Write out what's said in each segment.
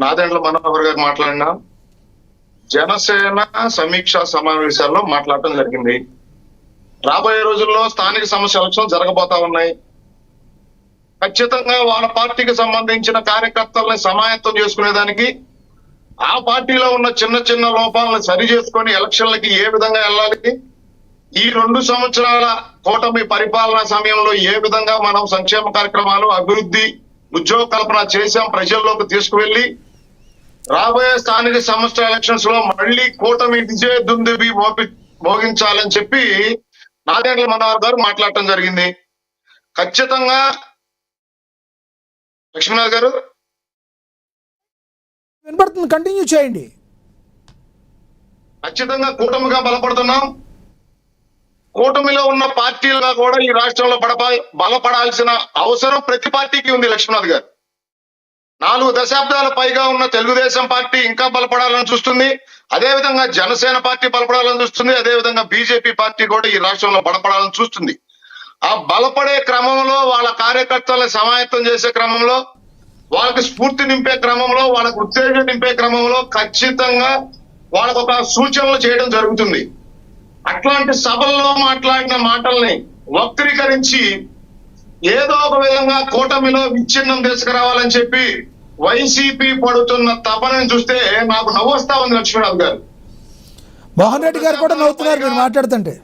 నాదెండ్ల మనోహర్ గారు మాట్లాడినా జనసేన సమీక్షా సమావేశాల్లో మాట్లాడటం జరిగింది. రాబోయే రోజుల్లో స్థానిక సంస్థ ఎలక్షన్ జరగబోతా ఉన్నాయి. ఖచ్చితంగా వాళ్ళ పార్టీకి సంబంధించిన కార్యకర్తల్ని సమాయత్తం చేసుకునేదానికి, ఆ పార్టీలో ఉన్న చిన్న చిన్న లోపాలను సరి చేసుకొని ఎలక్షన్లకి ఏ విధంగా వెళ్ళాలి, ఈ 2 సంవత్సరాల కూటమి పరిపాలనా సమయంలో ఏ విధంగా మనం సంక్షేమ కార్యక్రమాలు, అభివృద్ధి, ఉద్యోగ కల్పన చేశాం, ప్రజల్లోకి తీసుకువెళ్లి రాబోయే స్థానిక సంస్థ ఎలక్షన్స్ లో మళ్ళీ కూటమి విజయ దుందుబి మోగించాలని చెప్పి నాదెండ్ల మనోహర్ గారు మాట్లాడటం జరిగింది. ఖచ్చితంగా లక్ష్మీనాథ్ గారు వినపడుతుంది, కంటిన్యూ చేయండి. ఖచ్చితంగా కూటమిగా బలపడుతున్నాం. కూటమిలో ఉన్న పార్టీలుగా కూడా ఈ రాష్ట్రంలో బలపడాల్సిన అవసరం ప్రతి పార్టీకి ఉంది. లక్ష్మీనాథ్ గారు 4 దశాబ్దాల పైగా ఉన్న తెలుగుదేశం పార్టీ ఇంకా బలపడాలని చూస్తుంది. అదేవిధంగా జనసేన పార్టీ బలపడాలని చూస్తుంది. అదేవిధంగా బీజేపీ పార్టీ కూడా ఈ రాష్ట్రంలో బలపడాలని చూస్తుంది. ఆ బలపడే క్రమంలో, వాళ్ళ కార్యకర్తలను సమాయత్తం చేసే క్రమంలో, వాళ్ళకి స్ఫూర్తి నింపే క్రమంలో, వాళ్ళకు ఉత్తేజం నింపే క్రమంలో ఖచ్చితంగా వాళ్ళకు ఒక సూచనలు చేయడం జరుగుతుంది. అట్లాంటి సభల్లో మాట్లాడిన మాటల్ని వక్రీకరించి ఏదో ఒక విధంగా కూటమిలో విచ్ఛిన్నం తీసుకురావాలని చెప్పి వైసీపీ పడుతున్న తపనని చూస్తే నాకు నవ్వొస్తా ఉంది. లక్ష్మీనాథ్ గారు, మోహన్ రెడ్డి గారు కూడా నవ్వుతున్నారు మీరు మాట్లాడుతుంటే.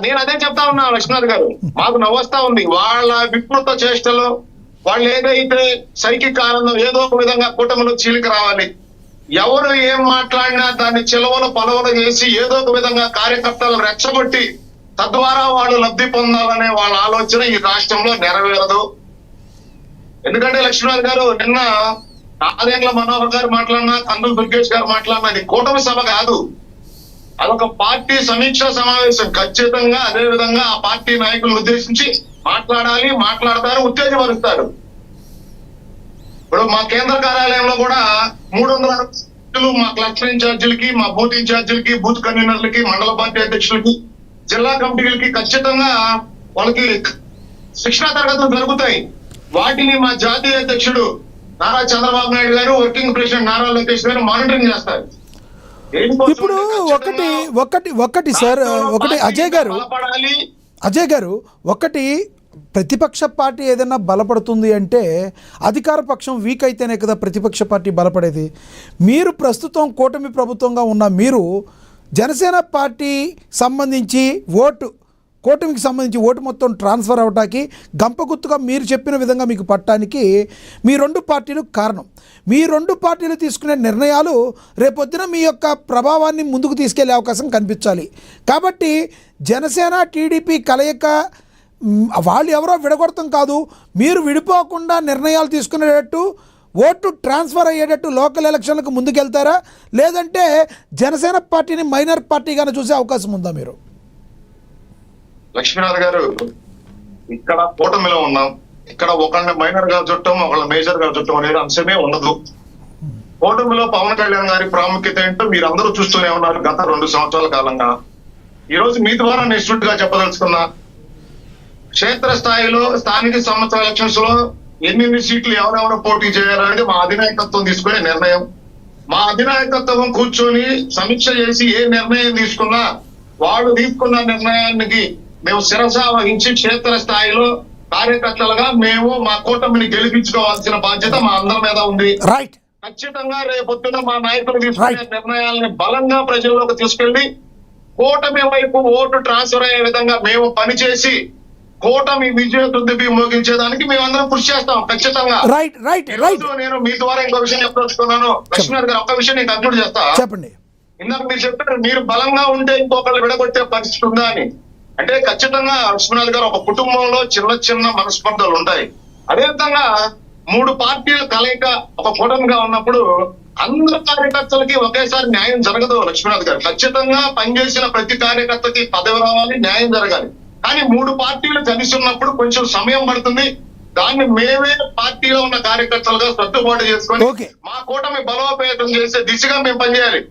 నేను అదే చెప్తా ఉన్నా లక్ష్మీనాథ్ గారు, మాకు నవ్వొస్తా ఉంది. వాళ్ళ వికృత చేష్టలు, వాళ్ళు ఏదైతే సైకిక్ ఆనందం ఏదో ఒక విధంగా కూటమిలో చీలిక రావాలి, ఎవరు ఏం మాట్లాడినా దాన్ని చిలవలు పలవలు చేసి ఏదో ఒక విధంగా కార్యకర్తలను రెచ్చగొట్టి తద్వారా వాళ్ళు లబ్ధి పొందాలనే వాళ్ళ ఆలోచన ఈ రాష్ట్రంలో నెరవేరదు. ఎందుకంటే లక్ష్మీనాథ్ గారు, నిన్న నాదెండ్ల మనోహర్ గారు మాట్లాడినా, కందులు దుర్గేష్ గారు మాట్లాడినా, అది కూటమి సభ కాదు, అదొక పార్టీ సమీక్షా సమావేశం. ఖచ్చితంగా అదే విధంగా ఆ పార్టీ నాయకులను ఉద్దేశించి మాట్లాడాలి, మాట్లాడతారు, ఉత్తేజపరుస్తారు. ఇప్పుడు మా కేంద్ర కార్యాలయంలో కూడా 300 మా క్లస్టర్ ఇన్ఛార్జీలకి, మా బూత్ ఇన్ఛార్జీలకి, బూత్ కన్వీనర్లకి, మండల పార్టీ అధ్యక్షులకి, జిల్లా కమిటీలకి ఖచ్చితంగా వాళ్ళకి శిక్షణా తరగతులు జరుగుతాయి. వాటిని మా జాతీయ అధ్యక్షుడు నారా చంద్రబాబు నాయుడు గారు, వర్కింగ్ ప్రెసిడెంట్ నారా లోకేష్ గారు మానిటరింగ్ చేస్తారు. ఇప్పుడు ఒకటి సార్, ఒకటి అజయ్ గారు ఒకటి ప్రతిపక్ష పార్టీ ఏదైనా బలపడుతుంది అంటే అధికార పక్షం వీక్ అయితేనే కదా ప్రతిపక్ష పార్టీ బలపడేది. మీరు ప్రస్తుతం కూటమి ప్రభుత్వంగా ఉన్న మీరు జనసేన పార్టీ సంబంధించి కూటమికి సంబంధించి ఓటు మొత్తం ట్రాన్స్ఫర్ అవటానికి గంపగుత్తుగా మీరు చెప్పిన విధంగా మీకు పట్టడానికి మీ 2 పార్టీలు కారణం. మీ 2 పార్టీలు తీసుకునే నిర్ణయాలు రేపొద్దున మీ యొక్క ప్రభావాన్ని ముందుకు తీసుకెళ్లే అవకాశం కనిపించాలి. కాబట్టి జనసేన టీడీపీ కలయిక వాళ్ళు ఎవరో విడగొడతాం కాదు, మీరు విడిపోకుండా నిర్ణయాలు తీసుకునేటట్టు, ఓటు ట్రాన్స్ఫర్ అయ్యేటట్టు లోకల్ ఎలక్షన్లకు ముందుకెళ్తారా, లేదంటే జనసేన పార్టీని మైనర్ పార్టీగానే చూసే అవకాశం ఉందా మీరు? లక్ష్మీనాథ్ గారు, ఇక్కడ కూటమిలో ఉన్నాం. ఇక్కడ ఒకళ్ళని మైనర్ గా చుట్టం, ఒకళ్ళని మేజర్ గా చుట్టం అనేది అంశమే ఉండదు. కూటమిలో పవన్ కళ్యాణ్ గారి ప్రాముఖ్యత ఏంటో మీరు అందరూ చూస్తూనే ఉన్నారు గత 2 సంవత్సరాల కాలంగా. ఈ రోజు మీ ద్వారా నేను స్ట్రిక్ట్ గా చెప్పదలుచుకున్నా, క్షేత్ర స్థాయిలో స్థానిక సంస్థల ఎలక్షన్స్ లో ఎన్ని సీట్లు ఎవరెవరు పోటీ చేయాలనేది మా అధినాయకత్వం తీసుకునే నిర్ణయం. మా అధినాయకత్వం కూర్చొని సమీక్ష చేసి ఏ నిర్ణయం తీసుకున్నా వాళ్ళు తీసుకున్న నిర్ణయానికి మేము శిరస వహించి క్షేత్ర స్థాయిలో కార్యకర్తలుగా మేము మా కూటమిని గెలిపించుకోవాల్సిన బాధ్యత మా అందరి మీద ఉంది. ఖచ్చితంగా రేపొద్దున మా నాయకులు తీసుకునే నిర్ణయాలని బలంగా ప్రజల్లోకి తీసుకెళ్లి కూటమి వైపు ఓటు ట్రాన్స్ఫర్ అయ్యే విధంగా మేము పనిచేసి కూటమి విజయ దుందుబి మోగించేదానికి మేమందరం కృషి చేస్తాం. ఖచ్చితంగా నేను మీ ద్వారా ఇంకో విషయం చెప్పదలుచుకున్నాను. లక్ష్మీనాథ్ గారు, ఒక్క విషయం నేను కంక్లూడ్ చేస్తా. చెప్పండి. ఇందాక మీరు చెప్పారు మీరు బలంగా ఉంటే ఇంకొకళ్ళు విడగొట్టే పరిస్థితి ఉందా అని. అంటే ఖచ్చితంగా లక్ష్మీనాథ్ గారు, ఒక కుటుంబంలో చిన్న మనస్పర్ధలు ఉంటాయి. అదేవిధంగా 3 పార్టీల కలయిక ఒక కూటమిగా ఉన్నప్పుడు అందరు కార్యకర్తలకి ఒకేసారి న్యాయం జరగదు. లక్ష్మీనాథ్ గారు, ఖచ్చితంగా పనిచేసిన ప్రతి కార్యకర్తకి పదవి రావాలి, న్యాయం జరగాలి. కానీ 3 పార్టీలు కలిసి ఉన్నప్పుడు కొంచెం సమయం పడుతుంది. దాన్ని మేమే పార్టీలో ఉన్న కార్యకర్తలుగా సర్దుబాటు చేసుకొని మా కూటమి బలోపేతం చేసే దిశగా మేము పనిచేయాలి.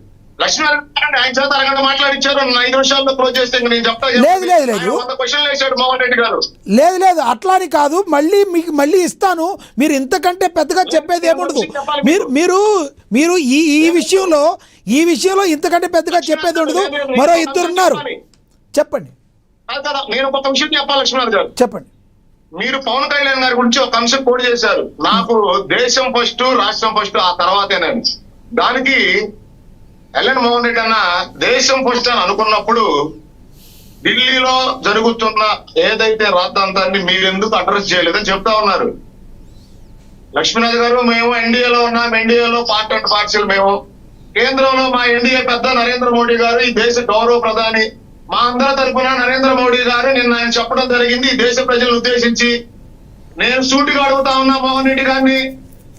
లక్ష్మీనారాయణ ఆయన చేత అరగంట మాట్లాడించారు, 5 నిమిషాల్లో క్లోజ్ చేస్తే ఇంక నేను చెప్తా. లేదు. 100 క్వశ్చన్లు వేశాడు మోహన్ రెడ్డి గారు. లేదు అట్లా అని కాదు, మీకు మళ్ళీ ఇస్తాను. మీరు ఇంతకంటే పెద్దగా చెప్పేది ఏముండదు. మీరు ఈ విషయంలో ఇంతకంటే పెద్దగా చెప్పేది ఉండదు. మరో 2 ఉన్నారు, చెప్పండి. నేను ఒక విషయం చెప్పాలి లక్ష్మీనారాయణ గారు. చెప్పండి. మీరు పవన్ కళ్యాణ్ గారి గురించి ఒక అంశం కోడ్ చేశారు, నాకు దేశం ఫస్ట్ రాష్ట్రం ఫస్ట్ ఆ తర్వాతేనని. దానికి ఎల్ఎన్ మోహన్ రెడ్డి అన్న దేశం ఫస్ట్ అని అనుకున్నప్పుడు ఢిల్లీలో జరుగుతున్న ఏదైతే రాద్ధాంతాన్ని మీరెందుకు అడ్రస్ చేయలేదని చెప్తా ఉన్నారు. లక్ష్మీనాథ్ గారు, మేము ఎన్డీఏలో ఉన్నాం, ఎన్డీఏలో పార్ట్ అండ్ పార్సల్ మేము. కేంద్రంలో మా ఎన్డీఏ పెద్ద నరేంద్ర మోడీ గారు, ఈ దేశ గౌరవ ప్రధాని, మా అందరి తరఫున నరేంద్ర మోడీ గారు నిన్న ఆయన చెప్పడం జరిగింది ఈ దేశ ప్రజలను ఉద్దేశించి. నేను సూటిగా అడుగుతా ఉన్నా మోహన్ రెడ్డి గారిని,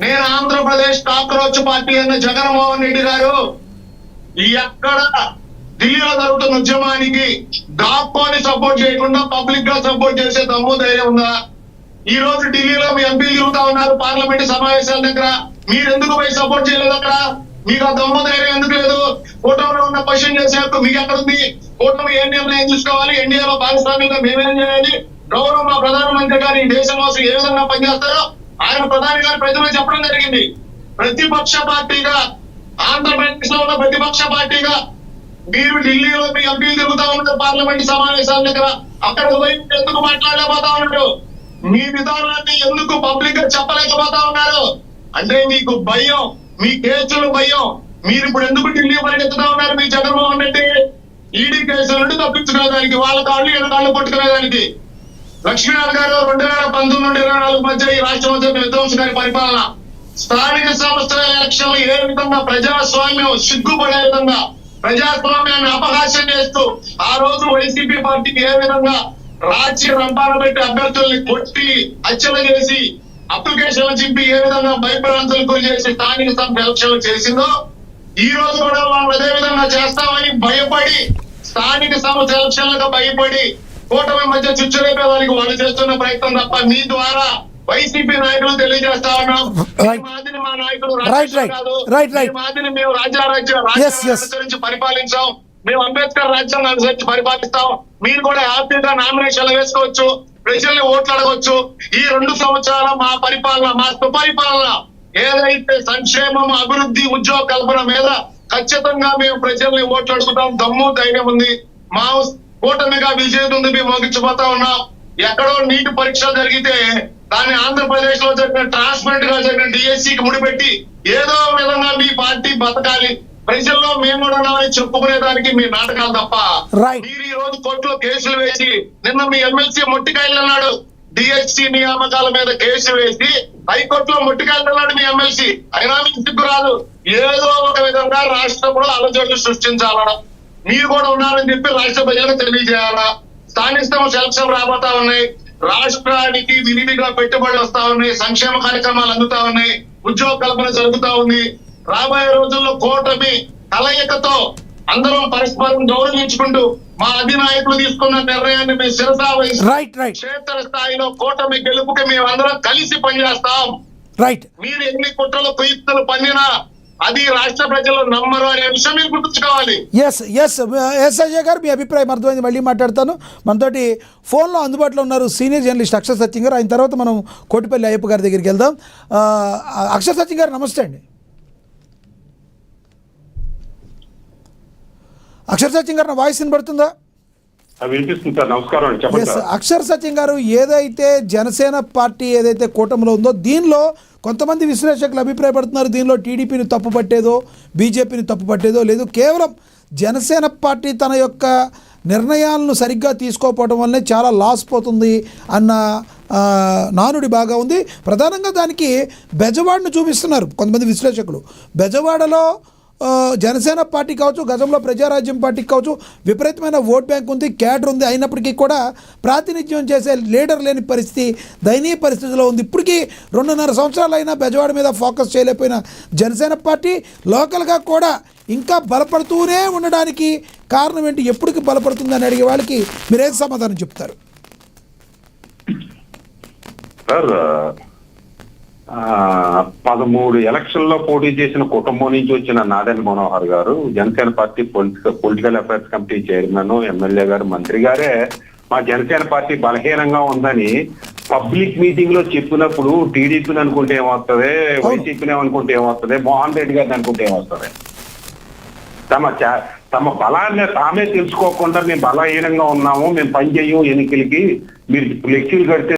నేను ఆంధ్రప్రదేశ్ కాక్రోచ్ పార్టీ అన్న జగన్మోహన్ రెడ్డి గారు ఎక్కడ ఢిల్లీలో జరుగుతున్న ఉద్యమానికి దాక్కొని సపోర్ట్ చేయకుండా పబ్లిక్ గా సపోర్ట్ చేసే దమ్ము ధైర్యం ఉందా? ఈ రోజు ఢిల్లీలో మీ ఎంపీలు తిరుగుతా ఉన్నారు పార్లమెంట్ సమావేశాల దగ్గర, మీరు ఎందుకు పోయి సపోర్ట్ చేయలేదు? అక్కడ మీకు ఆ దమ్ము ధైర్యం ఎందుకు లేదు? కూటమిలో ఉన్న క్వశ్చన్ చేసే హక్కు మీకు ఎక్కడ ఉంది? కూటమి ఏం నిర్ణయం తీసుకోవాలి, ఎన్డీఏలో భాగస్వామ్యంగా మేమేం చేయాలి, గౌరవ మా ప్రధానమంత్రి గారు ఈ దేశం కోసం ఏ విధంగా పనిచేస్తారో ఆయన ప్రధాని గారు ప్రజలకు చెప్పడం జరిగింది. ప్రతిపక్ష పార్టీగా, ఆంధ్రప్రదేశ్ లో ఉన్న ప్రతిపక్ష పార్టీగా మీరు ఢిల్లీలో మీ ఎంపీలు తిరుగుతా ఉన్నారు పార్లమెంట్ సమావేశాల దగ్గర, అక్కడ పోయి ఎందుకు మాట్లాడలేకపోతా ఉన్నారు? మీ విధానాన్ని ఎందుకు పబ్లిక్ గా చెప్పలేకపోతా ఉన్నారు? అంటే మీకు భయం, మీ కేసులు భయం. మీరు ఇప్పుడు ఎందుకు ఢిల్లీ పరిగెత్తుతా ఉన్నారు? మీ జగన్మోహన్ రెడ్డి ఈడీ కేసుల నుండి తప్పించుకునేదానికి, వాళ్ళ కాళ్ళు ఎనకాళ్ళు పట్టుకునేదానికి. లక్ష్మీనారాయణ గారు 2019 నుండి 24 మధ్య ఈ రాష్ట్రం విధ్వంసకారి పరిపాలన, స్థానిక సంస్థల ఎలక్షన్లు ఏ విధంగా ప్రజాస్వామ్యం సిగ్గుపడే విధంగా ప్రజాస్వామ్యాన్ని అపహాస్యం చేస్తూ ఆ రోజు వైసీపీ పార్టీకి ఏ విధంగా రాజ్య రంపాన పెట్టి అభ్యర్థుల్ని కొట్టి హత్యలు చేసి అప్లికేషన్లు చింపి ఏ విధంగా భయభ్రాంతులు గురి చేసి స్థానిక సంస్థ ఎలక్షన్లు చేసిందో, ఈ రోజు కూడా వాళ్ళు అదే విధంగా చేస్తామని భయపడి, స్థానిక సంస్థ ఎలక్షన్లకు భయపడి కూటమి మధ్య చుచ్చురేపే వారికి వాళ్ళు చేస్తున్న ప్రయత్నం తప్ప మీ ద్వారా వైసీపీ నాయకులు తెలియజేస్తా ఉన్నాం. మాదిరి మా నాయకులు మాదిరి మేము రాజ్యారాజ్యం అనుసరించి పరిపాలించాం, మేము అంబేద్కర్ రాజ్యాంగం అనుసరించి పరిపాలిస్తాం. మీరు కూడా హ్యాపీగా నామినేషన్లు వేసుకోవచ్చు, ప్రజల్ని ఓట్లు అడగవచ్చు. ఈ 2 సంవత్సరాల మా పరిపాలన, మా సుపరిపాలన ఏదైతే సంక్షేమం, అభివృద్ధి, ఉద్యోగ కల్పన మీద ఖచ్చితంగా మేము ప్రజల్ని ఓట్లు అడుగుతాం. దమ్ము ధైర్యం ఉంది. మా కూటమిగా విజయదుంది మేము మోగించిపోతా ఉన్నాం. ఎక్కడో నీటి పరీక్షలు జరిగితే దాన్ని ఆంధ్రప్రదేశ్ లో జరిగిన ట్రాన్స్పరెంట్ గా జరిగిన డిఎస్సికి ముడిపెట్టి ఏదో విధంగా మీ పార్టీ బతకాలి, ప్రజల్లో మేము కూడా ఉన్నామని చెప్పుకునేదానికి మీ నాటకాలు తప్ప. మీరు ఈ రోజు కోర్టులో కేసులు వేసి, నిన్న మీ ఎమ్మెల్సీ మొట్టికాయలు అన్నాడు, డిఎస్సి నియామకాల మీద కేసు వేసి హైకోర్టులో మొట్టికాయలు అన్నాడు మీ ఎమ్మెల్సీ. అయినా మీకు సిగ్గు రాదు. ఏదో ఒక విధంగా రాష్ట్రంలో అలజడులు సృష్టించాలన్నా మీరు కూడా ఉన్నారని చెప్పి రాష్ట్ర ప్రజలకు తెలియజేయాలా. స్థానిక సంస్థ ఎలక్షన్ రాబోతా ఉన్నాయి, రాష్ట్రానికి విరివిగా పెట్టుబడులు వస్తా ఉన్నాయి, సంక్షేమ కార్యక్రమాలు అందుతా ఉన్నాయి, ఉద్యోగ కల్పన జరుగుతా ఉంది. రాబోయే రోజుల్లో కూటమి కలయికతో అందరం పరస్పరం గౌరవించుకుంటూ మా అధినాయకులు తీసుకున్న నిర్ణయాన్ని మేము శిరసా వహిస్తూ క్షేత్ర స్థాయిలో కూటమి గెలుపుకి మేము అందరం కలిసి పనిచేస్తాం. మీరు ఎన్ని కుట్రలు కుయుక్తులు పన్నినా అది రాష్ట్ర ప్రజలు నమ్మరు అనే విషయం మీరు గుర్తుంచుకోవాలి. ఎస్ అజయ్ గారు, మీ అభిప్రాయం అర్థమైంది. మళ్ళీ మాట్లాడతాను. మనతోటి ఫోన్లో అందుబాటులో ఉన్నారు సీనియర్ జర్నలిస్ట్ అక్షర్ సత్యం గారు. ఆయన తర్వాత మనం కోటిపల్లి అయ్యప్ప గారి దగ్గరికి వెళ్దాం. అక్షర్ సత్యం గారు నమస్తే అండి. అక్షర్ సత్యం గారు, నా వాయిస్ వినబడుతుందా? వినిపిస్తుంది సార్. నమస్కారం అండి, చెప్పండి సార్. అక్షర్ సత్యం గారు, ఏదైతే జనసేన పార్టీ ఏదైతే కూటమిలో ఉందో దీనిలో కొంతమంది విశ్లేషకులు అభిప్రాయపడుతున్నారు, దీనిలో టీడీపీని తప్పు పట్టేదో, బీజేపీని తప్పు పట్టేదో లేదు, కేవలం జనసేన పార్టీ తన యొక్క నిర్ణయాలను సరిగ్గా తీసుకోకపోవడం వల్లనే చాలా లాస్ పోతుంది అన్న నానుడి బాగా ఉంది. ప్రధానంగా దానికి బెజవాడను చూపిస్తున్నారు కొంతమంది విశ్లేషకులు. బెజవాడలో జనసేన పార్టీ కావచ్చు, గతంలో ప్రజారాజ్యం పార్టీకి కావచ్చు, విపరీతమైన ఓట్ బ్యాంక్ ఉంది, క్యాడర్ ఉంది. అయినప్పటికీ కూడా ప్రాతినిధ్యం చేసే లీడర్ లేని పరిస్థితి, దయనీయ పరిస్థితిలో ఉంది. ఇప్పటికీ 2.5 సంవత్సరాలైనా బెజవాడ మీద ఫోకస్ చేయలేకపోయిన జనసేన పార్టీ లోకల్గా కూడా ఇంకా బలపడుతూనే ఉండడానికి కారణం ఏంటి? ఎప్పటికి బలపడుతుందని అడిగే వాళ్ళకి మీరేం సమాధానం చెప్తారు? సార్, 13 ఎలక్షన్లో పోటీ చేసిన కుటుంబం నుంచి వచ్చిన నాదెండ్ల మనోహర్ గారు Janasena party political affairs committee chairman, MLA గారు, మంత్రి గారే మా జనసేన పార్టీ బలహీనంగా ఉందని పబ్లిక్ మీటింగ్ లో చెప్పినప్పుడు టీడీపీని అనుకుంటే ఏమవుతుంది, వైసీపీని అనుకుంటే ఏమవుతుంది, మోహన్ రెడ్డి గారిని అనుకుంటే ఏమవుతుంది? తమ బలాన్ని తామే తెలుసుకోకుండా మేము బలహీనంగా ఉన్నాము, మేము పని చెయ్యం ఎన్నికలకి, మీరు ఫ్లెక్సీలు కడితే